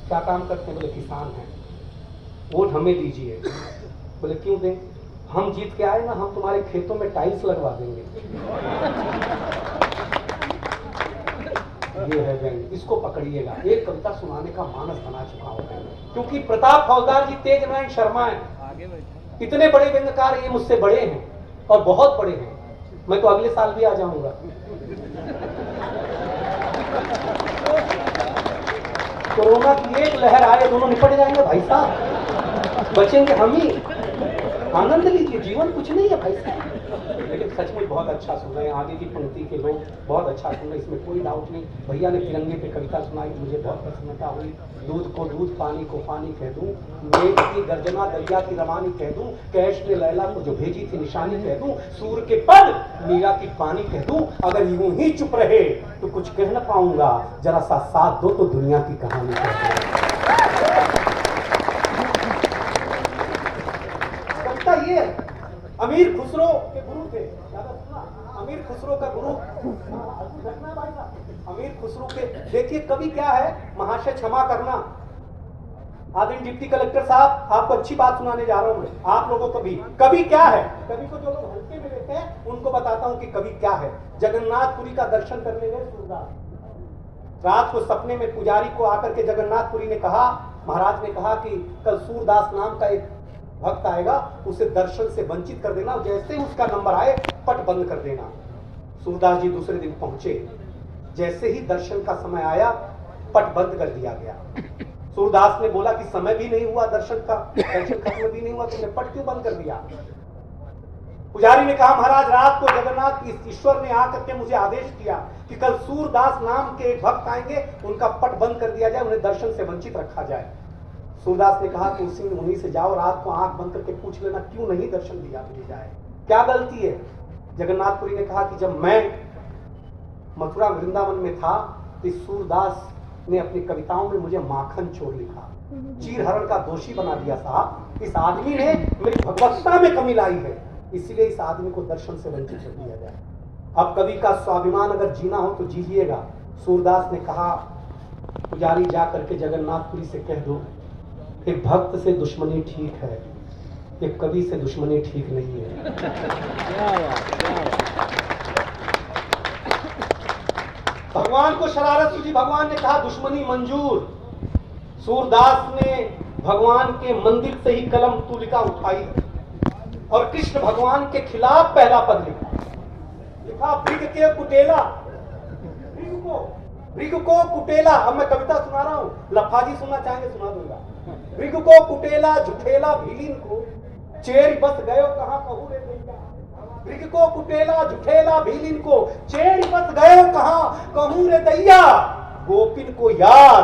क्या काम करते हैं? बोले किसान हैं। वोट हमें दीजिए। बोले क्यों दें? हम जीत के आए ना, हम तुम्हारे खेतों में टाइल्स लगवा देंगे। ये है व्यंग, इसको पकड़िएगा। एक कविता सुनाने का मानस बना चुका हूं मैं, क्योंकि प्रताप फौजदार जी, तेज नारायण शर्मा है, इतने बड़े व्यंग्यकार, ये मुझसे बड़े हैं और बहुत बड़े हैं। मैं तो अगले साल भी आ जाऊंगा। कोरोना की एक लहर आए, दोनों निपट जाएंगे भाई साहब, बचेंगे हम ही। आनंद लीजिए, जीवन कुछ नहीं है भाई साहब। लेकिन सचमुच बहुत अच्छा सुन रहे हैं, आगे की पंक्ति के लोग बहुत अच्छा सुन रहे हैं, इसमें कोई डाउट नहीं। भैया ने तिरंगे पे कविता सुनाई, मुझे बहुत प्रसन्नता हुई। दूध को दूध, पानी को पानी कह दूं, मेघ की गर्जना दरिया की रवानी कह दूं, कैश ने लैला को जो भेजी थी निशानी कह दूं, सूर के पद मीरा की पानी कह दूं। अगर यूं ही चुप रहे तो कुछ कह न पाऊंगा, जरा सा साथ दो तो दुनिया की कहानी कह दूं। ये अमीर खुसरो के गुरु थे, अमीर खुसरो का गुरु अमीर खुसरो के। देखिए कवि क्या है, महाशय क्षमा करना, आदरणीय डिप्टी कलेक्टर साहब, आपको अच्छी बात सुनाने जा रहा हूं मैं आप लोगों को भी। कवि क्या है? कवि को जो लोग हल्के में लेते हैं उनको बताता हूं कि कवि क्या है। जगन्नाथपुरी का दर्शन करने गए सूरदास, रात को सपने में पुजारी को आकर के जगन्नाथपुरी ने कहा, महाराज ने कहा कि कल सूरदास नाम का एक भक्त आएगा, उसे दर्शन से वंचित कर देना, जैसे ही उसका नंबर आए पट बंद कर देना। सूरदास जी दूसरे दिन पहुंचे, जैसे ही दर्शन का समय आया पट बंद कर दिया गया। सूरदास ने बोला कि समय भी नहीं हुआ दर्शन का, दर्शन खत्म भी नहीं हुआ, तुमने पट क्यों बंद कर दिया? पुजारी ने कहा, महाराज रात को जगन्नाथ ईश्वर ने आकर के मुझे आदेश किया कि कल सूरदास नाम के एक भक्त आएंगे, उनका पट बंद कर दिया जाए, उन्हें दर्शन से वंचित रखा जाए। सूरदास ने कहा कि उन्हीं से जाओ, रात को आंख बंद करके पूछ लेना क्यों नहीं दर्शन दिया जाए, क्या गलती है? जगन्नाथपुरी ने कहा कि जब मैं मथुरा वृंदावन में था तो सूरदास ने अपनी कविताओं में मुझे माखन चोर लिखा, चीरहरण का दोषी बना दिया साहब। इस आदमी ने मेरी भगवत्ता में कमी लाई है, इसलिए इस आदमी को दर्शन से वंचित कर दिया जाए। अब कवि का स्वाभिमान अगर जीना हो तो जीजिएगा। सूरदास ने कहा, पुजारी जा करके जगन्नाथपुरी से कह दो, एक भक्त से दुश्मनी ठीक है, एक कवि से दुश्मनी ठीक नहीं है। भगवान को शरारत सूझी, भगवान ने कहा दुश्मनी मंजूर। सूरदास ने भगवान के मंदिर से ही कलम तुलिका उठाई और कृष्ण भगवान के खिलाफ पहला पद लिखा भृग के कुटेला, भृग को कुटेला। अब मैं कविता सुना रहा हूं, लफाजी सुनना चाहेंगे सुना दूंगा। भृग को कुटेला झुठेला भीलिन को, चेर बस गयो कहां कहूं रे दैया। भृग को कुटेला झुठेला भीलिन को, चेर बस गयो कहां कहूं रे दैया। गोपिन को यार